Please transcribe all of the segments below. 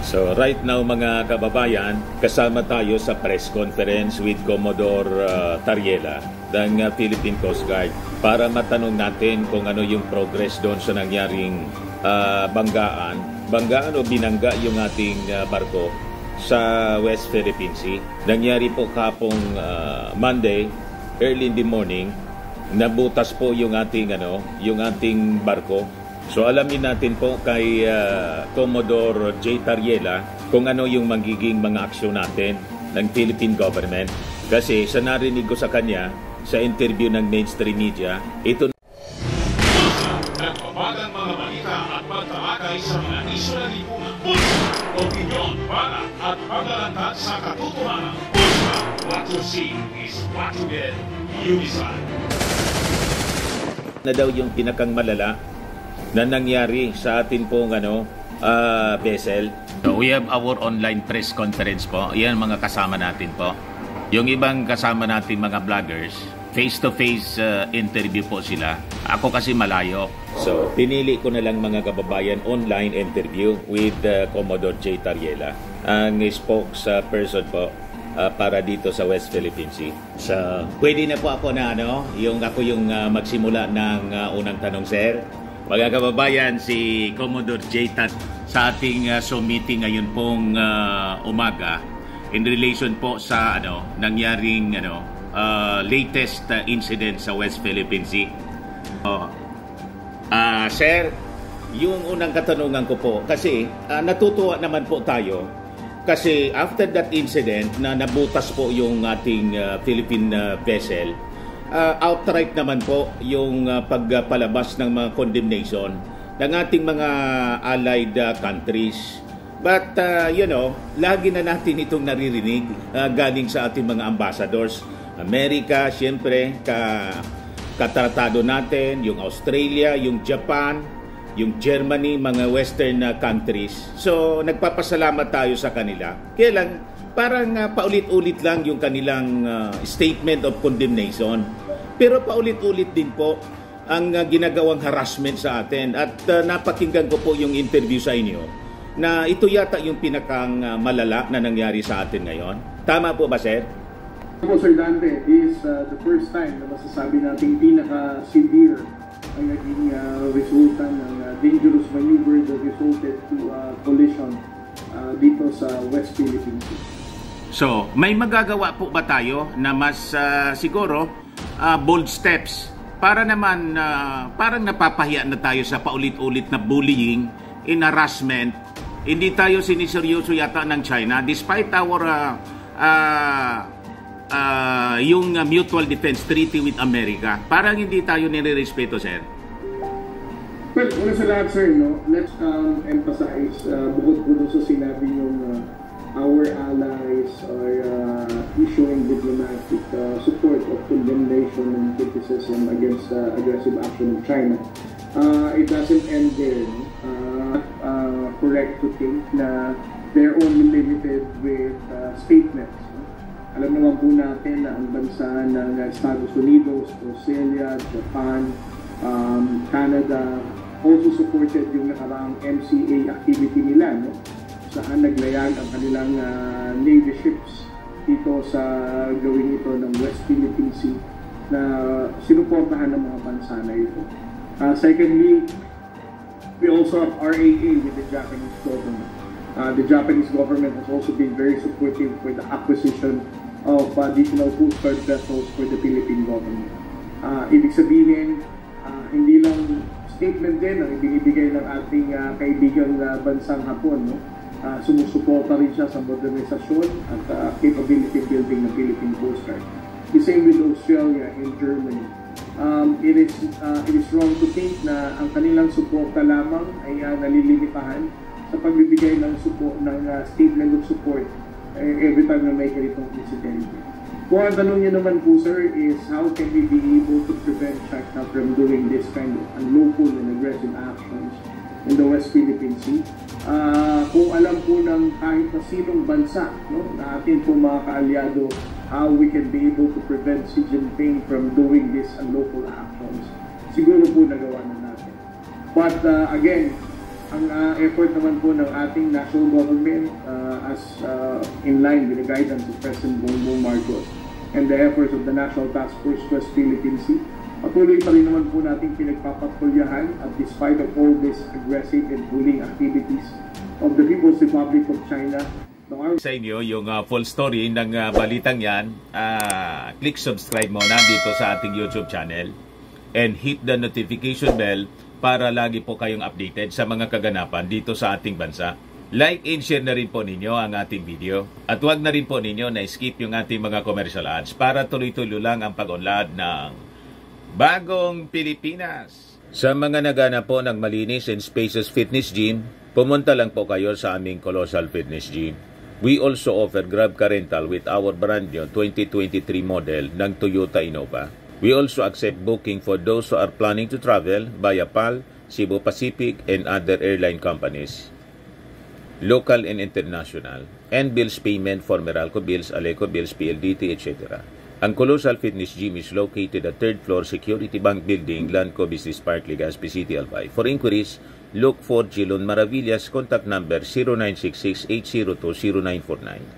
So right now mga kababayan, kasama tayo sa press conference with Commodore Tariela ng Philippine Coast Guard para matanong natin kung ano yung progress doon sa nangyaring banggaan o binangga yung ating barko sa West Philippine Sea. Nangyari po kapong Monday, early in the morning, nabutas po yung ating barko. So alamin natin po kay Commodore J. Tariela kung ano yung magiging mga aksyon natin ng Philippine government. Kasi sa narinig ko sa kanya sa interview ng mainstream media, ito nagbabagang mga balita at pagtalakay sa mga isyu na lipunan. Opinyon, para at paglalantad sa katotohanan. What you see is what you get. Unisan. Na daw yung pinakang malala na nangyari sa atin pong vessel. So we have our online press conference po. Yan mga kasama natin po. Yung ibang kasama natin mga vloggers, face-to-face interview po sila. Ako kasi malayo. So pinili ko na lang mga kababayan online interview with Commodore J. Tariela, ang spokesperson po para dito sa West Philippine Sea. So pwede na po ako na yung magsimula ng unang tanong, sir. Mga kababayan, si Commodore J. Tat sa ating meeting ngayon pong umaga in relation po sa nangyaring latest incident sa West Philippine Sea. Sir, yung unang katanungan ko po, kasi natutuwa naman po tayo kasi after that incident na nabutas po yung ating Philippine vessel, outright naman po yung pagpalabas ng mga condemnation ng ating mga allied countries. But, lagi na natin itong naririnig galing sa ating mga ambassadors. Amerika, siyempre, katratado natin, yung Australia, yung Japan, yung Germany, mga western countries. So, nagpapasalamat tayo sa kanila. Kaya lang, parang paulit-ulit lang yung kanilang statement of condemnation. Pero paulit-ulit din po ang ginagawang harassment sa atin. At napakinggan ko po yung interview sa inyo na ito yata yung pinakang malala na nangyari sa atin ngayon. Tama po ba, sir? Po, Sir Dante, is the first time na masasabi natin pinaka-severe ang naging resultan ng dangerous maneuver that resulted to collision dito sa West Philippine Sea. So, may magagawa po ba tayo na mas siguro bold steps para naman parang napapahiya na tayo sa paulit-ulit na bullying and harassment? Hindi tayo siniseryoso yata ng China despite our yung mutual defense treaty with America. Parang hindi tayo nire-respeto, sir. Well, una sa lahat, sir, let's emphasize, bukod po sa sinabi yung our allies are issuing diplomatic support of condemnation and criticism against aggressive action of China. It doesn't end there. Correct to think na they're only limited with statements. Alam naman po natin na ang bansa ng Estados Unidos, Australia, Japan, Canada also supported yung nakaraang MCA activity nila, saan naglayag ang kanilang Navy ships dito sa gawin ito ng West Philippine Sea na sinuportahan ng mga bansa na ito. Secondly, we also have RAA with the Japanese government. The Japanese government has also been very supportive for the acquisition of additional Coast Guard vessels for the Philippine government. Ibig sabihin, hindi lang statement din ang ibinibigay ng ating kaibigang bansang Hapon. Sumusuporta rin siya sa modernisasyon at capability building ng Philippine Coast Guard. The same with Australia and Germany. It is wrong to think na ang kanilang suporta lamang ay nalilimitahan sa pagbibigay ng support ng statement of support every time na may ganitong incident. Kung ang tanong niyo naman po, sir, is how can we be able to prevent China from doing this kind of unlawful and aggressive actions in the West Philippine Sea? Kung alam po ng kahit na sinong bansa, na atin po mga kaalyado, how we can be able to prevent Xi Jinping from doing these unlawful actions, siguro po nagawa na natin. But again, ang effort naman po ng ating national government as in line with the guidance of President Bongbong Marcos and the efforts of the National Task Force West Philippine Sea, patuloy pa rin naman po natin pinagpapatulyahan at despite of all this aggressive and bullying activities of the People's Republic of China. Sa inyo yung full story ng balitang yan, click subscribe muna dito sa ating YouTube channel and hit the notification bell para lagi po kayong updated sa mga kaganapan dito sa ating bansa. Like and share na rin po ninyo ang ating video. At huwag na rin po ninyo na skip yung ating mga commercial ads para tuloy-tuloy lang ang pag-unlad ng Bagong Pilipinas. Sa mga nagana po ng malinis and spacious fitness gym, pumunta lang po kayo sa aming Colossal Fitness Gym. We also offer Grab Car Rental with our brand new 2023 model ng Toyota Innova. We also accept booking for those who are planning to travel via PAL, Cebu Pacific, and other airline companies, local and international, and bills payment for Meralco Bills, Aleco Bills, PLDT, etc. Ang Colossal Fitness Gym is located at 3rd floor Security Bank Building, Lanco Business Park, Legazpi City, Albay. For inquiries, look for Gilon Maravillas, contact number 0966-802-0949.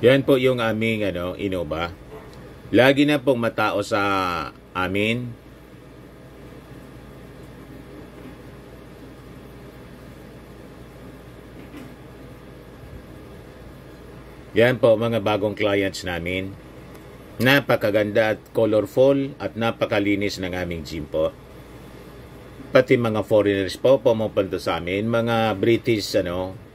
Yan po yung aming Innova. Lagi na pong matao sa amin. Yan po mga bagong clients namin. Napakaganda at colorful at napakalinis ng aming gym po. Pati mga foreigners po pumupunta sa amin, mga British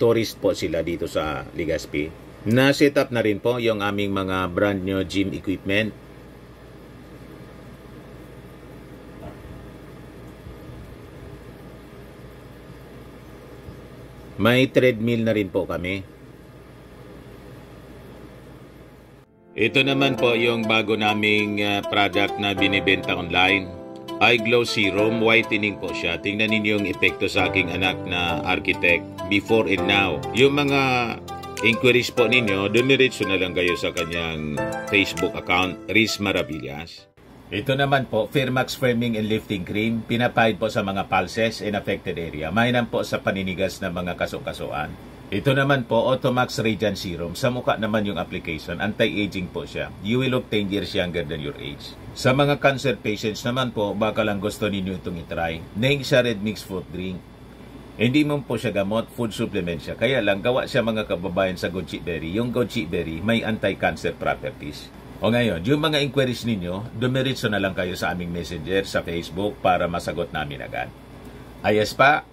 tourist po sila dito sa Legazpi. Na-set up na rin po yung aming mga brand new gym equipment. May treadmill na rin po kami. Ito naman po yung bago naming product na binibenta online. Eye Glow Serum, whitening po siya. Tingnan ninyo yung epekto sa aking anak na architect before and now. Yung mga inquiries po ninyo, dumiretso na lang kayo sa kanyang Facebook account, Riz Maravillas. Ito naman po, Firmax Firming and Lifting Cream, pinapahid po sa mga pulses in affected area. Mainam po sa paninigas ng mga kaso-kasuan. Ito naman po, Automax Radiant Serum. Sa mukha naman yung application, anti-aging po siya. You will look 10 years younger than your age. Sa mga cancer patients naman po, baka lang gusto ninyo itong itry. Neng siya red mixed fruit drink. Hindi mo po siya gamot, food supplement siya. Kaya lang, gawa siya mga kababayan sa goji berry. Yung goji berry may anti-cancer properties. O ngayon, yung mga inquiries ninyo, dumiretso na lang kayo sa aming messenger sa Facebook para masagot namin agad. Ayos pa?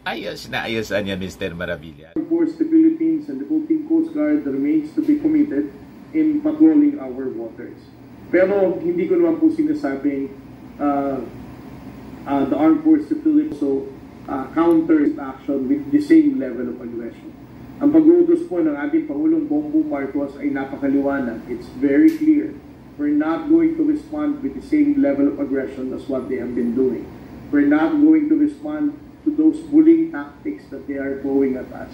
Ayos na ayos niya, Mr. Maravilla. Force the Philippines and the Philippine Coast Guard remains to be committed in patrolling our waters. Pero hindi ko naman po sinasabing the Armed Forces of the Philippines counter action with the same level of aggression. Ang pag-utos po ng ating Pangulong Bongbong Marcos ay napakaliwanag. It's very clear. We're not going to respond with the same level of aggression as what they have been doing. We're not going to respond to those bullying tactics that they are throwing at us.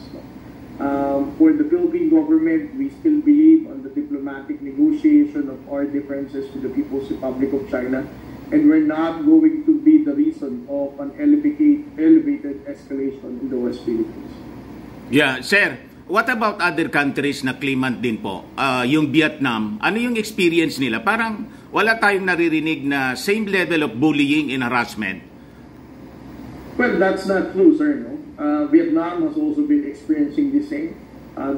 For the Philippine government, we still believe on the diplomatic negotiation of our differences with the People's Republic of China. And we're not going to be the reason of an elevated escalation in the West Philippines. Yeah, sir. What about other countries na claimant din po? Yung Vietnam, ano yung experience nila? Parang wala tayong naririnig na same level of bullying and harassment. Well, that's not true, sir. No? Vietnam has also been experiencing the same.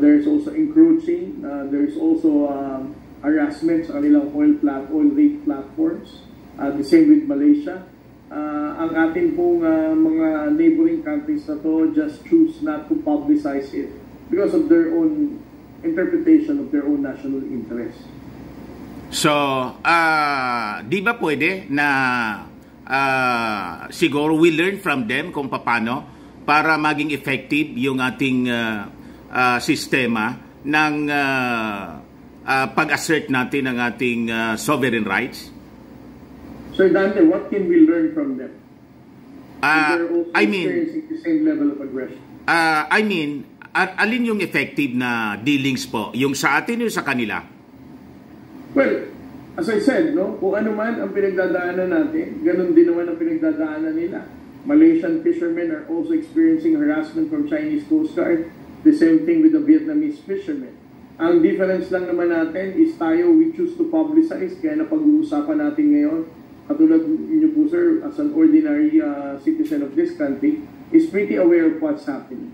There's also encroaching. There's also harassment sa kanilang oil rig platforms. The same with Malaysia. Ang ating pong mga neighboring countries na to just choose not to publicize it because of their own interpretation of their own national interest. So, di ba pwede na siguro we learn from them kung paano para maging effective yung ating sistema ng pag-assert natin ng ating sovereign rights? Sir Dante, what can we learn from them? They're also experiencing the same level of aggression. Alin yung effective na dealings po? Yung sa atin o sa kanila? Well, as I said, no, kung ano man ang pinagdadaanan natin, ganun din naman ang pinagdadaanan nila. Malaysian fishermen are also experiencing harassment from Chinese Coast Guard. The same thing with the Vietnamese fishermen. Ang difference lang naman natin is tayo, we choose to publicize, kaya napag-uusapan natin ngayon, katulad niyo po sir, as an ordinary citizen of this country, is pretty aware of what's happening.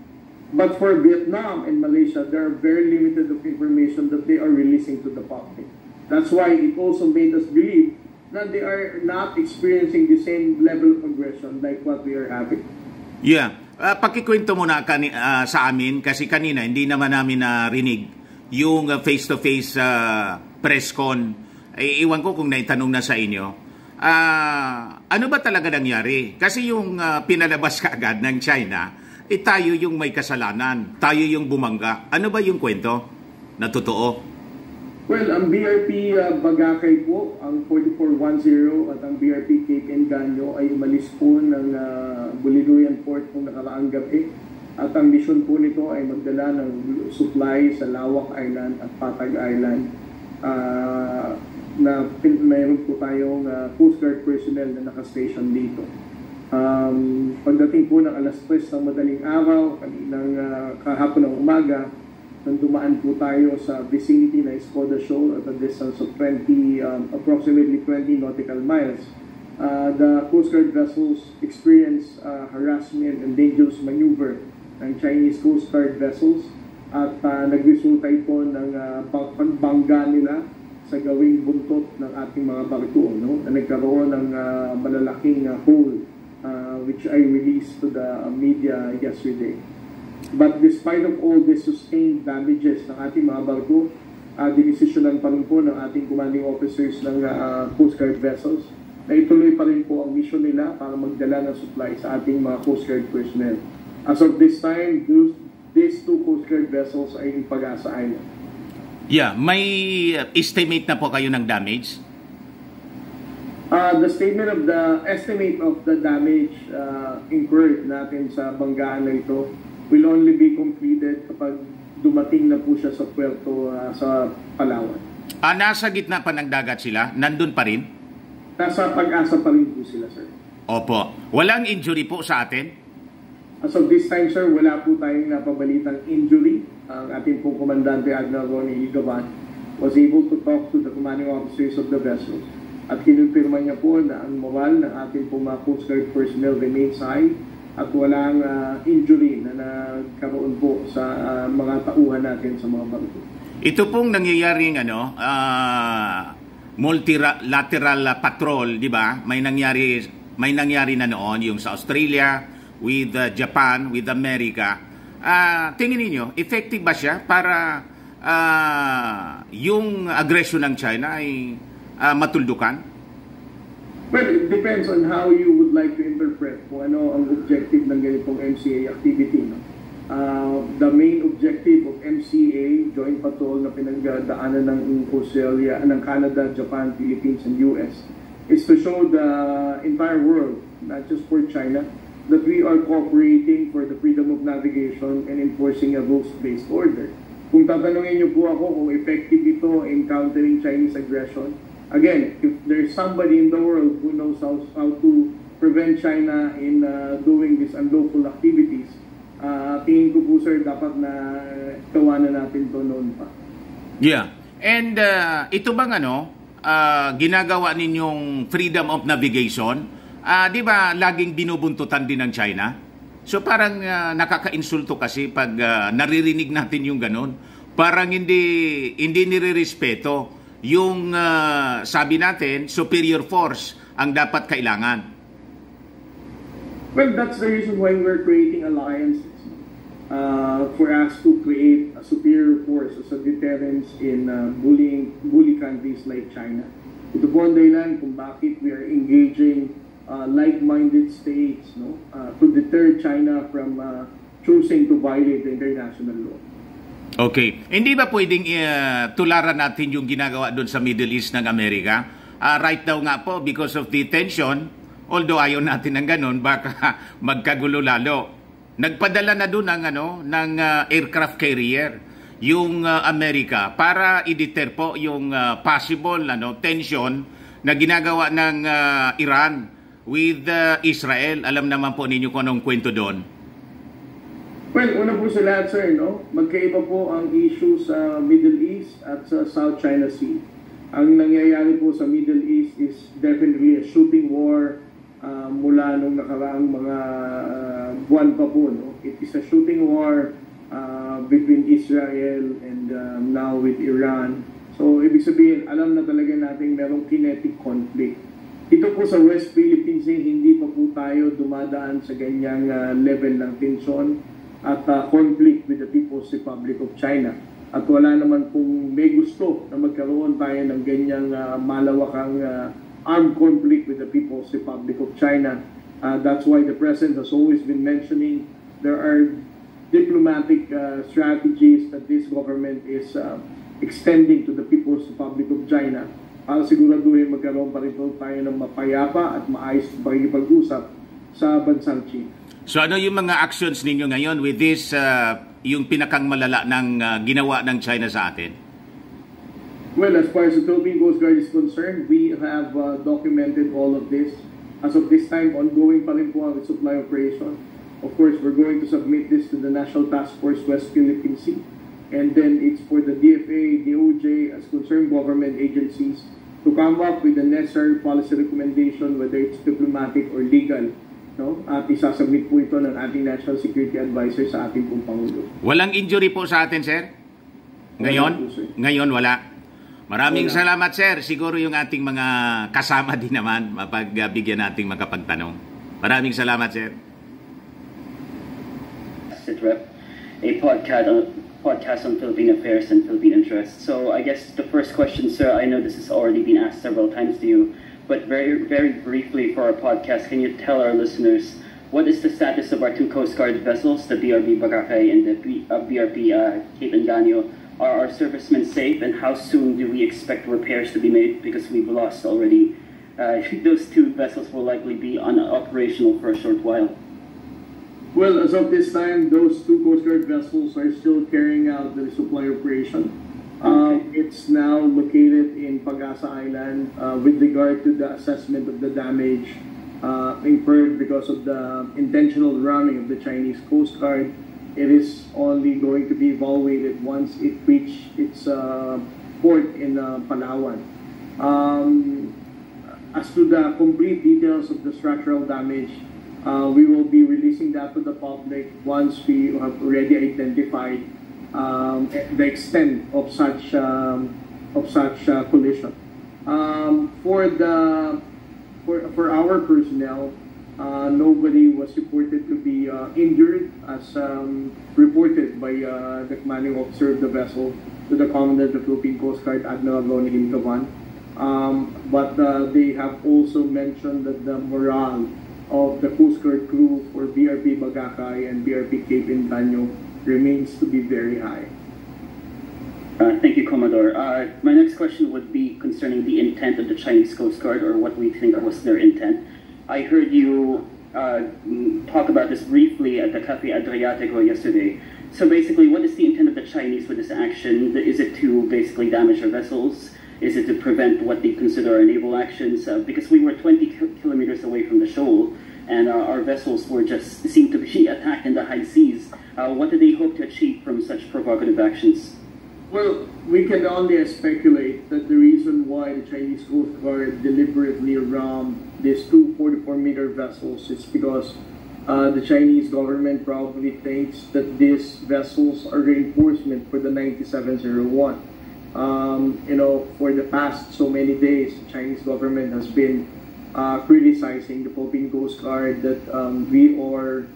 But for Vietnam and Malaysia, there are very limited of information that they are releasing to the public. That's why it also made us believe that they are not experiencing the same level of aggression like what we are having. Yeah. Pakikwento muna sa amin kasi kanina hindi naman namin narinig yung face-to-face press con. Iwan ko kung naitanong na sa inyo. Ano ba talaga nangyari? Kasi yung pinalabas kaagad ng China, tayo yung may kasalanan. Tayo yung bumangga. Ano ba yung kwento na totoo? Well, ang BRP Bagakay po, ang 4410 at ang BRP Cape Engaño ay umalis po ng Buliluyan Port kung nakaraang gabi. At ang mission po nito ay magdala ng supply sa Lawak Island at Patag Island. Mayroon po tayong Coast Guard personnel na nakastation dito. Pagdating po ng alas 3 ng madaling araw, kaninang kahapon ng umaga, nang dumaan po tayo sa vicinity na Escoda Shoal at a distance of approximately 20 nautical miles. The Coast Guard vessels experienced harassment and dangerous maneuver ng Chinese Coast Guard vessels at nagresulta ito ng pagbangga nila sa gawing buntot ng ating mga barko, no? Na nagkaroon ng malalaking hole which I released to the media yesterday. But despite of all the sustained damages ng ating mga barko, dinesisyonan pa rin po ng ating commanding officers ng Coast Guard vessels na ituloy pa rin po ang mission nila para magdala ng supply sa ating mga Coast Guard personnel. As of this time, these two Coast Guard vessels ay in Pag-asa Island. Yeah, may estimate na po kayo ng damage? The estimate of the damage incurred natin sa banggaan na ito will only be completed kapag dumating na po siya sa puerto sa Palawan. Nasa gitna pa ng dagat sila? Nandun pa rin? Nasa Pag-asa pa rin po sila, sir. Opo. Walang injury po sa atin? As of this time, sir, wala po tayong napabalitang injury. Ang ating pong komandante, Admiral Ronnie Higavan, was able to talk to the commanding officers of the vessels. At kinupirma niya po na ang moral ng ating pong mga Coast Guard personnel remains high at walang injury na nagkaroon po sa mga tauhan natin sa mga barko. Ito pong nangyayaring multilateral patrol, di ba? May nangyari na noon yung sa Australia, with Japan, with America. Tingin niyo, effective ba siya para yung aggression ng China ay matuldukan? Well, it depends on how you would like to interpret kung ano ang objective ng ganitong MCA activity. No? The main objective of MCA, Joint Patrol na pinagdaanan ng Australia, ng Canada, Japan, Philippines, and US, is to show the entire world, not just for China, that we are cooperating for the freedom of navigation and enforcing a rules-based order. Kung tatanungin niyo po ako kung effective ito in countering Chinese aggression, again, if there's somebody in the world who knows how to prevent China in doing these unlawful activities, tingin ko po sir, dapat na tawanan natin to noon pa. Yeah. And ito bang ginagawa ninyong freedom of navigation? Di ba laging binubuntutan din ng China? So parang nakaka-insulto kasi pag naririnig natin yung ganun. Parang hindi nire-respeto yung sabi natin, superior force ang dapat kailangan. Well, that's the reason why we're creating alliances for us to create a superior force as a deterrence in bully countries like China. Ito po ang dahilan kung bakit we are engaging like-minded states, no, to deter China from choosing to violate the international law. Okay. Hindi ba pwedeng tularan natin yung ginagawa doon sa Middle East ng Amerika? Right now nga po, because of the tension, although ayaw natin ng ganun, baka magkagulo lalo. Nagpadala na doon ng aircraft carrier. yung Amerika para i-deter po yung possible tension na ginagawa ng Iran with Israel. Alam naman po ninyo kung anong kwento doon. Well, una po sa lahat, sir, magkaiba po ang issue sa Middle East at sa South China Sea. Ang nangyayari po sa Middle East is definitely a shooting war mula nung nakaraang mga buwan pa po. It is a shooting war between Israel and now with Iran. So, ibig sabihin, alam na talaga natin merong kinetic conflict. Ito po sa West Philippines, hindi pa po tayo dumadaan sa ganyang level ng tensyon at conflict with the People's Republic of China. At wala naman pong may gusto na magkaroon tayo ng ganyang malawakang armed conflict with the People's Republic of China. That's why the President has always been mentioning there are diplomatic strategies that this government is extending to the People's Republic of China para siguraduhin magkaroon pa rin tayo ng mapayapa at maayos pakikipag-usap sa bansang China. So ano yung mga actions ninyo ngayon with this, yung pinakang malala ng ginawa ng China sa atin? Well, as far as the Philippine Coast Guard is concerned, we have documented all of this. As of this time, ongoing pa rin po ang supply operation. Of course, we're going to submit this to the National Task Force West Philippine Sea. And then it's for the DFA, DOJ, as concerned government agencies to come up with the necessary policy recommendation, whether it's diplomatic or legal. At isasubmit po ito ng ating National Security Advisor sa ating pong Pangulo. Walang injury po sa atin, sir? Ngayon? Ngayon wala. Maraming salamat, sir. Siguro yung ating mga kasama din naman mapagbigyan nating makapagtanong. Maraming salamat, sir. SITREP, a podcast on Philippine affairs and Philippine interests. So I guess the first question, sir, I know this has already been asked several times to you, but very, very briefly for our podcast, can you tell our listeners what is the status of our two Coast Guard vessels, the BRP Boracay and the BRP Cape Engaño? Are our servicemen safe, and how soon do we expect repairs to be made? Because we've lost already. Those two vessels will likely be unoperational for a short while. Well, as of this time, those two Coast Guard vessels are still carrying out the supply operation. It's now located in Pag-asa Island with regard to the assessment of the damage incurred because of the intentional ramming of the Chinese Coast Guard. It is only going to be evaluated once it reaches its port in Palawan. As to the complete details of the structural damage, we will be releasing that to the public once we have already identified the extent of such collision. For our personnel, nobody was reported to be injured, as reported by the commanding officer of the vessel to the Commandant of the Philippine Coast Guard, Admiral Ronnie Limcavan. But they have also mentioned that the morale of the Coast Guard crew for BRP Boracay and BRP Cape Engaño remains to be very high. Thank you, Commodore. My next question would be concerning the intent of the Chinese Coast Guard, or what we think was their intent. I heard you talk about this briefly at the Cafe Adriatico yesterday. So basically, what is the intent of the Chinese with this action? Is it to basically damage our vessels? Is it to prevent what they consider our naval actions? Because we were 20 kilometers away from the shoal, and our vessels seemed to be attacked in the high seas. What do they hope to achieve from such provocative actions? Well, we can only speculate that the reason why the Chinese Coast Guard deliberately rammed these two 44-meter vessels is because the Chinese government probably thinks that these vessels are reinforcement for the 9701. For the past so many days, the Chinese government has been criticizing the Philippine Coast Guard that we are,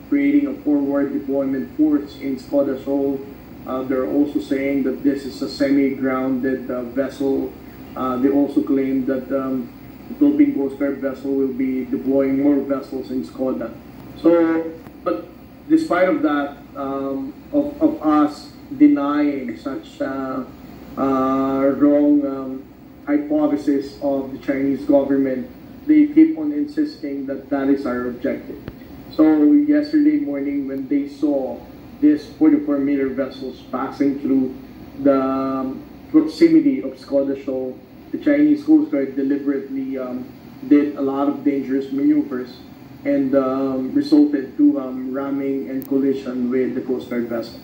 creating a forward deployment force in Skoda Shoal. They're also saying that this is a semi-grounded vessel. They also claim that the Philippine Coast Guard vessel will be deploying more vessels in Skoda. So, but despite of that, of us denying such wrong hypothesis of the Chinese government, they keep on insisting that that is our objective. So yesterday morning, when they saw these 44-meter vessels passing through the proximity of Skoda Shoal, the Chinese Coast Guard deliberately did a lot of dangerous maneuvers and resulted to ramming and collision with the Coast Guard vessel.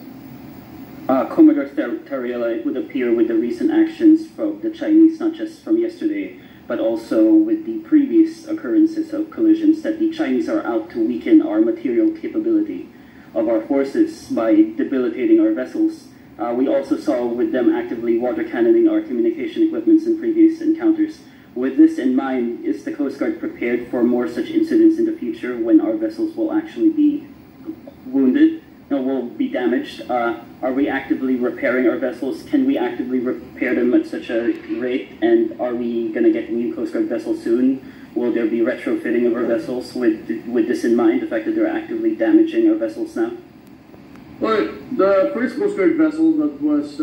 Commodore Tariela, it would appear with the recent actions from the Chinese, not just from yesterday, but also with the previous occurrences of collisions, that the Chinese are out to weaken our material capability of our forces by debilitating our vessels. We also saw with them actively water cannoning our communication equipments in previous encounters. With this in mind, is the Coast Guard prepared for more such incidents in the future when our vessels will actually be wounded? No, will be damaged? Are we actively repairing our vessels? Can we actively repair them at such a rate? And are we going to get new Coast Guard vessels soon? Will there be retrofitting of our vessels with this in mind, the fact that they're actively damaging our vessels now? Well, the first Coast Guard vessel that was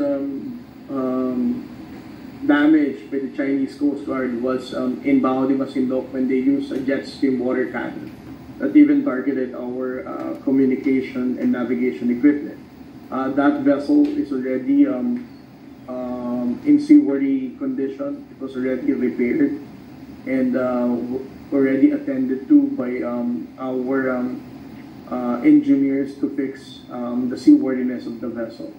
damaged by the Chinese Coast Guard was in Bao de Masinloc when they used a jet stream water cannon that even targeted our communication and navigation equipment. That vessel is already in seaworthy condition. It was already repaired and already attended to by our engineers to fix the seaworthiness of the vessel.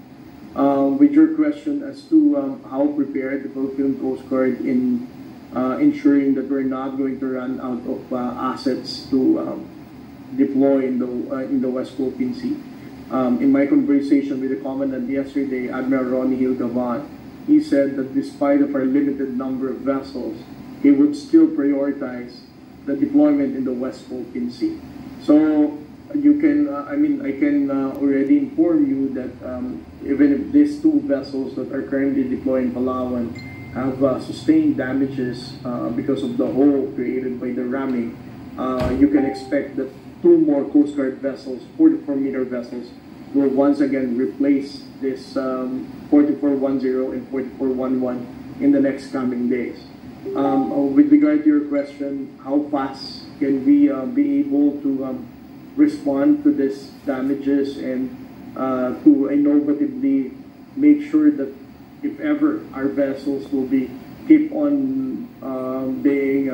With your question as to how prepared the Philippine Coast Guard in ensuring that we're not going to run out of assets to deploy in the West Philippine Sea. In my conversation with the Commandant yesterday, Admiral Ronnie Hill Gavan, he said that despite of our limited number of vessels, he would still prioritize the deployment in the West Philippine Sea. So you can, I can already inform you that even if these two vessels that are currently deployed in Palawan have sustained damages because of the hole created by the ramming, you can expect that two more Coast Guard vessels, 44-meter vessels, will once again replace this 4410 and 4411 in the next coming days. With regard to your question, how fast can we be able to respond to these damages and to innovatively make sure that if ever our vessels will keep on being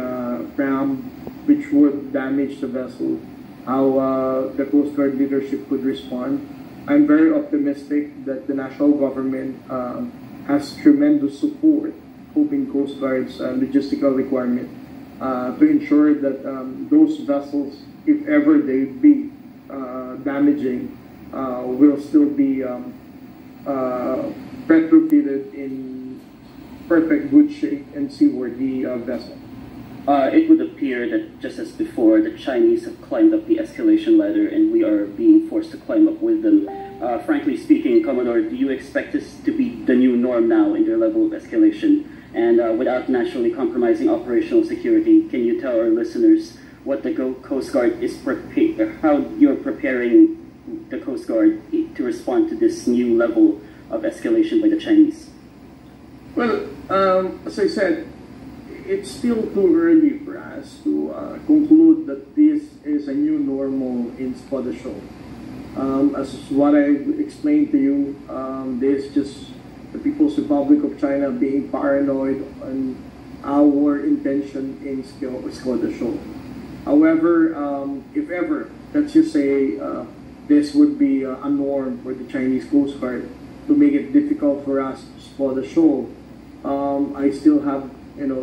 rammed, which would damage the vessel, how the Coast Guard leadership could respond. I'm very optimistic that the national government has tremendous support Philippine Coast Guard's logistical requirement to ensure that those vessels, if ever they be damaging, will still be retrofitted in perfect good shape and seaworthy vessel. It would appear that just as before, the Chinese have climbed up the escalation ladder and we are being forced to climb up with them. Frankly speaking, Commodore, do you expect this to be the new norm now in their level of escalation? And without naturally compromising operational security, can you tell our listeners what the Coast Guard is how you're preparing the Coast Guard to respond to this new level of escalation by the Chinese? Well, as I said, it's still too early for us to conclude that this is a new normal in Skoda Shoal. As what I explained to you, this is just the People's Republic of China being paranoid on our intention in Skoda Shoal. However, if ever, let's just say this would be a norm for the Chinese Coast Guard to make it difficult for us to spot the shoal, I still have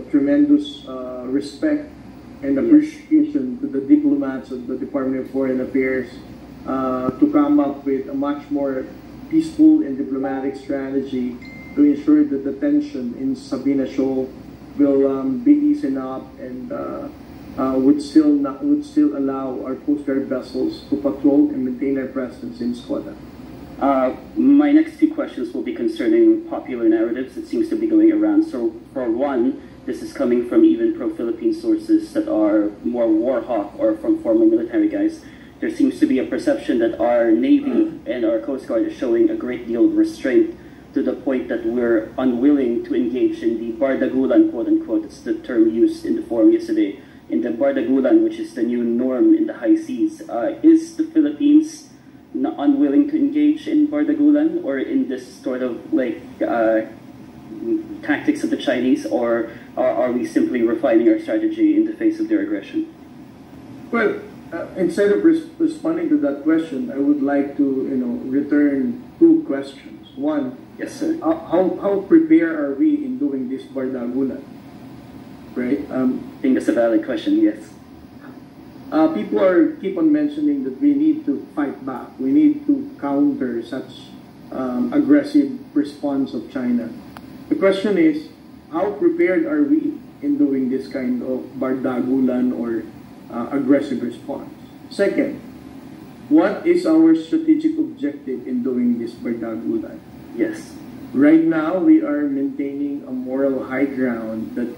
tremendous respect and appreciation to the diplomats of the Department of Foreign Affairs to come up with a much more peaceful and diplomatic strategy to ensure that the tension in Sabina Shoal will be easing up and would still allow our Coast Guard vessels to patrol and maintain their presence in Skoda. My next two questions will be concerning popular narratives that seems to be going around. So for one, this is coming from even pro-Philippine sources that are more war hawk or from former military guys. There seems to be a perception that our Navy and our Coast Guard is showing a great deal of restraint to the point that we're unwilling to engage in the bardagulan, quote-unquote, it's the term used in the forum yesterday, in the bardagulan, which is the new norm in the high seas. Is the Philippines unwilling to engage in Bardagulan or in this sort of like tactics of the Chinese, or are we simply refining our strategy in the face of their aggression? Well, instead of responding to that question, I would like to return two questions. One, yes, sir. How prepared are we in doing this Bardagulan? Right. I think that's a valid question. Yes. People keep on mentioning that we need to fight back. We need to counter such aggressive response of China. The question is, how prepared are we in doing this kind of Bardagulan or aggressive response? Second, what is our strategic objective in doing this Bardagulan? Yes. Right now, we are maintaining a moral high ground that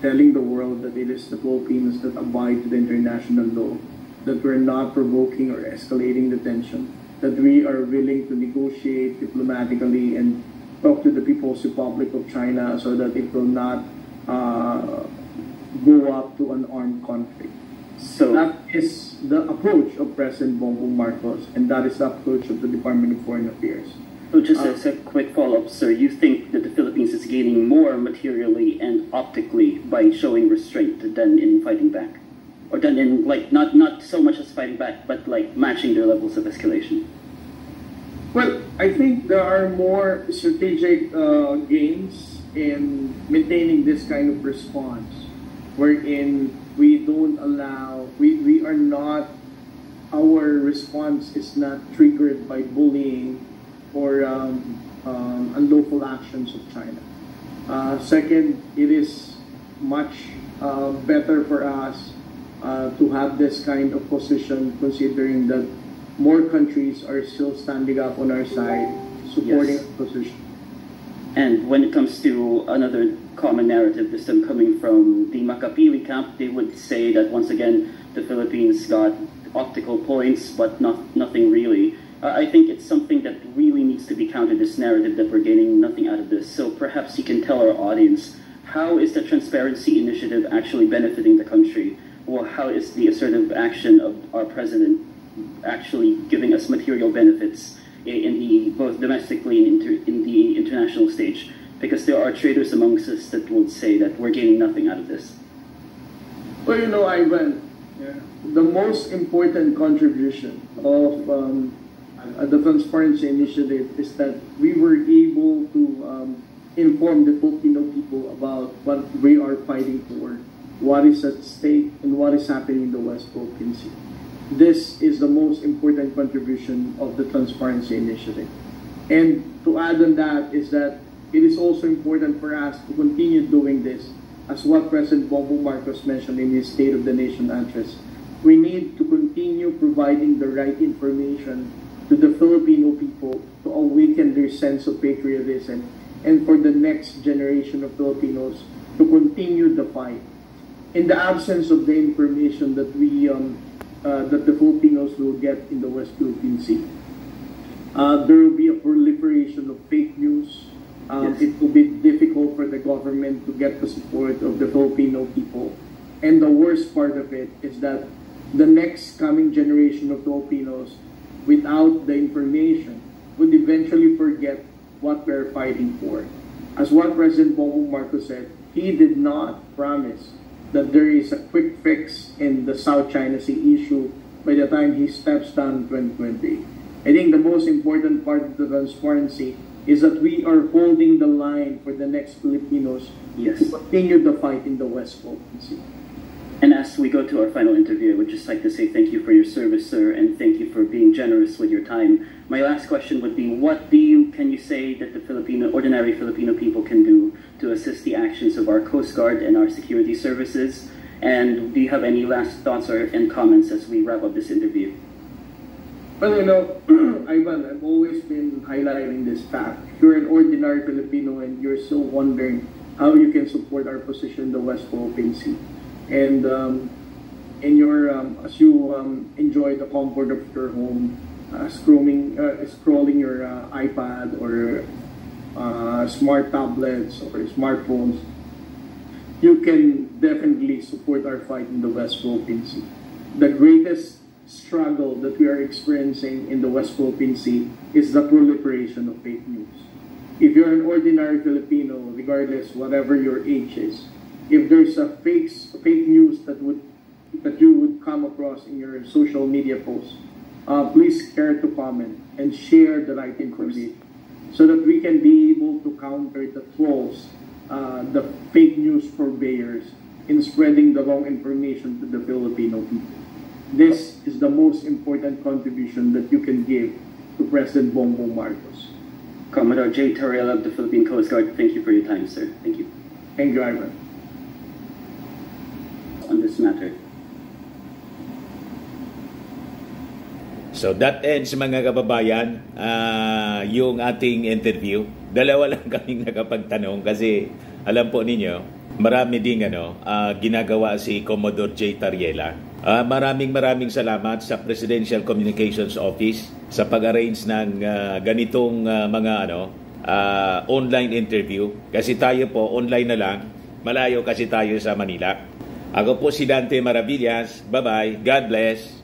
telling the world that it is the Filipinos that abide to the international law, that we're not provoking or escalating the tension, that we are willing to negotiate diplomatically and talk to the People's Republic of China so that it will not go up to an armed conflict. So that is the approach of President Bongbong Marcos, and that is the approach of the Department of Foreign Affairs. So just as a quick follow-up, sir, you think that the Philippines is gaining more materially and optically by showing restraint than in fighting back? Or than in, like, not so much as fighting back, but like matching their levels of escalation? Well, I think there are more strategic gains in maintaining this kind of response, wherein we don't allow, we are not, our response is not triggered by bullying or unlawful actions of China. Second, it is much better for us to have this kind of position, considering that more countries are still standing up on our side, supporting Yes. our position. And when it comes to another common narrative, this time coming from the Makapili camp, they would say that once again the Philippines got optical points, but nothing really. I think it's something that really needs to be countered, this narrative that we're gaining nothing out of this. So perhaps you can tell our audience, how is the Transparency Initiative actually benefiting the country? Or how is the assertive action of our president actually giving us material benefits in the both domestically and in the international stage? Because there are traders amongst us that would say that we're gaining nothing out of this. Well, you know, Ivan, the most important contribution of the Transparency Initiative is that we were able to inform the Filipino people about what we are fighting for, what is at stake, and what is happening in the West Philippine Sea. This is the most important contribution of the Transparency Initiative. And to add on that is that it is also important for us to continue doing this, as what President Bongbong Marcos mentioned in his State of the Nation address. We need to continue providing the right information to the Filipino people to awaken their sense of patriotism, and for the next generation of Filipinos to continue the fight. In the absence of the information that that the Filipinos will get in the West Philippine Sea, there will be a proliferation of fake news. It will be difficult for the government to get the support of the Filipino people. And the worst part of it is that the next coming generation of Filipinos, without the information, would eventually forget what we're fighting for. As what President Bongbong Marcos said, he did not promise that there is a quick fix in the South China Sea issue by the time he steps down in 2020. I think the most important part of the transparency is that we are holding the line for the next Filipinos to continue the fight in the West Philippine Sea. And as we go to our final interview, I would just like to say thank you for your service, sir, and thank you for being generous with your time. My last question would be, what can you say that the ordinary Filipino people can do to assist the actions of our Coast Guard and our security services? And do you have any last thoughts and comments as we wrap up this interview? Well, you know, Ivan, I've always been highlighting this fact. You're an ordinary Filipino and you're still wondering how you can support our position in the West Philippine Sea. And in your as you enjoy the comfort of your home, scrolling your iPad or smart tablets or smartphones, you can definitely support our fight in the West Philippine Sea. The greatest struggle that we are experiencing in the West Philippine Sea is the proliferation of fake news. If you're an ordinary Filipino, regardless whatever your age is, if there's a fake news that you would come across in your social media posts, please care to comment and share the right information so that we can be able to counter the trolls, the fake news purveyors in spreading the wrong information to the Filipino people. This is the most important contribution that you can give to President Bongbong Marcos. Commodore J. Torriel of the Philippine Coast Guard, thank you for your time, sir. Thank you. Thank you, Ivan. On this matter. So that ends, mga kababayan, yung ating interview. Dalawa lang kaming nakapagtanong kasi alam po ninyo, marami ding ginagawa si Commodore J. Torriela. Maraming salamat sa Presidential Communications Office sa pag-arrange ng ganitong mga online interview. Kasi tayo po online na lang, malayo kasi tayo sa Manila. Ako po si Dante Maravillas. Bye-bye. God bless.